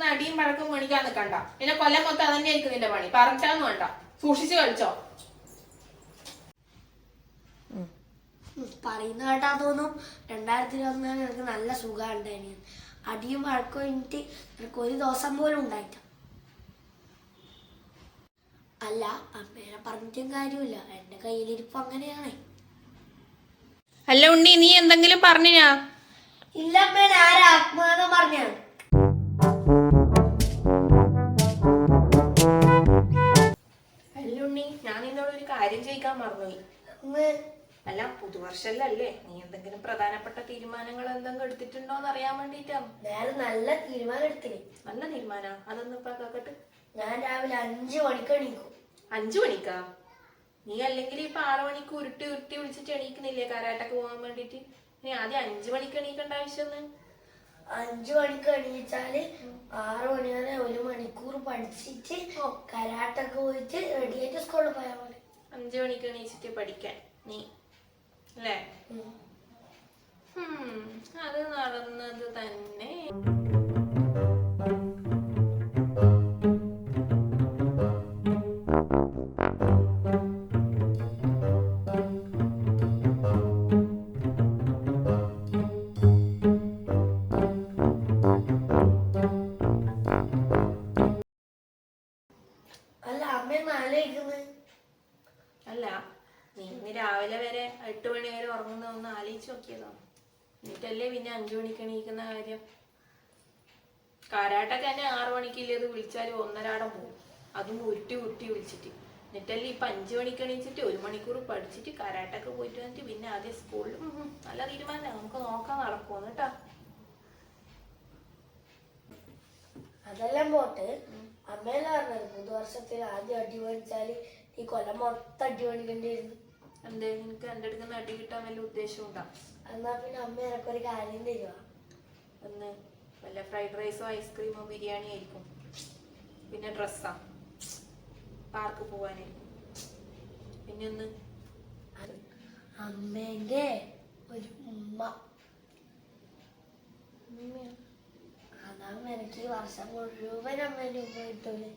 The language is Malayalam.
കിടന്ന് അടിയും പഴക്കം മേണിക്കാൻ നിൽക്കണ്ട. പിന്നെ കൊല്ലം മൊത്തം അതന്നെ ആയിരിക്കും നിന്റെ പണി. പറഞ്ഞിട്ടാന്ന് വേണ്ട, സൂക്ഷിച്ച് കളിച്ചോ. പറയുന്ന കേട്ടാ തോന്നും 2021 എനിക്ക് നല്ല സുഖം ഉണ്ടായിരുന്നു. അടിയും വഴക്കും കഴിഞ്ഞിട്ട് എനിക്ക് ഒരു ദിവസം പോലും ഉണ്ടായിട്ട. അല്ല, അമ്മേനെ പറഞ്ഞിട്ടും കാര്യമില്ല, എന്റെ കയ്യിലിരിപ്പ് അങ്ങനെയാണ്. അല്ല ഉണ്ണി, നീ എന്തെങ്കിലും പറഞ്ഞാ? ഇല്ല അമ്മ, ഞാൻ ആത്മാനം പറഞ്ഞാണ്. അല്ല ഉണ്ണി, ഞാൻ നിന്നോട് ഒരു കാര്യം ചോദിക്കാൻ മറന്നുപോയി. അല്ല, പുതുവർഷല്ലേ, നീ എന്തെങ്കിലും പ്രധാനപ്പെട്ട തീരുമാനങ്ങൾ എന്തെങ്കിലും എടുത്തിട്ടുണ്ടോന്ന് അറിയാൻ വേണ്ടിട്ടാണ്. ഞാൻ നല്ല തീരുമാനം എടുത്തില്ലേ. നല്ല തീരുമാനാ? അതൊന്നും ഇപ്പൊ കേക്കട്ടെ. ഞാൻ രാവിലെ 5 മണിക്ക് എണീക്കും. 5 മണിക്കാ? നീ അല്ലെങ്കിൽ ഇപ്പൊ 6 മണിക്ക് ഉരുട്ടി വിളിച്ചിട്ട് എണീക്കുന്നില്ലേ കരാട്ടക്ക് പോകാൻ വേണ്ടിട്ട്? നീ ആദ്യം 5 മണിക്ക് എണീക്കേണ്ട ആവശ്യം? 5 മണിക്ക് എണീച്ചാല് 6 മണി വരെ 1 മണിക്കൂർ പഠിച്ചിട്ട് കരാട്ടൊക്കെ പോയിട്ട് റെഡിയായിട്ട് സ്കൂളിൽ പോയാൽ മതി. 5 മണിക്ക് എണീച്ചിട്ട് പഠിക്കാൻ നീ അല്ലേ? അത് നടന്നത് തന്നെ. അല്ല അമ്മ നാലേക്കുന്നത്. അല്ല, നീ ഇന്ന് രാവിലെ വരെ 8 മണി വരെ ഉറങ്ങുന്ന ഒന്ന് ആലോചിച്ച് നോക്കിയതാണ്. എന്നിട്ടല്ലേ പിന്നെ 5 മണിക്ക് എണീക്കുന്ന കാര്യം. കാരാട്ടൊക്കെ തന്നെ 6 മണിക്കില്ലേത് വിളിച്ചാലും 1:30 പോകും. അതും ഉരുട്ടി വിളിച്ചിട്ട്. എന്നിട്ടല്ലേ ഇപ്പൊ 5 മണിക്ക് എണീച്ചിട്ട് 1 മണിക്കൂർ പഠിച്ചിട്ട് കാരാട്ടൊക്കെ പോയിട്ട് വന്നിട്ട് പിന്നെ ആദ്യം സ്കൂളിൽ. നല്ല തീരുമാനം, നമുക്ക് നോക്കാൻ നടക്കുമെന്ന് കേട്ടാ. അതെല്ലാം പോട്ട്, അമ്മയല്ല പറഞ്ഞത് പുതുവർഷത്തിൽ ആദ്യം അടി മേടിച്ചാല് ഈ കൊല്ലം മൊത്തം അടി മേടിക്കേണ്ടിയിരുന്നു. എന്തേ, നിനക്ക് എന്റെ അടുക്കുന്ന അടി കിട്ടാൻ വല്ല ഉദ്ദേശം ഉണ്ടാ? എന്നാ പിന്നെ അമ്മ എനക്കൊരു കാര്യം തരുക. ഒന്ന് വല്ല ഫ്രൈഡ് റൈസോ ഐസ്ക്രീമോ ബിരിയാണി ആയിരിക്കും. പിന്നെ ഡ്രസ്സാ, പാർക്ക് പോവാനായിരിക്കും. പിന്നെ ഒന്ന് അമ്മേന്റെ ഒരു ഉമ്മ. അതാവുമ്പോ എനിക്ക് ഈ വർഷം മുഴുവൻ അമ്മേന്റെ ഉമ്മ കിട്ടൂലേ.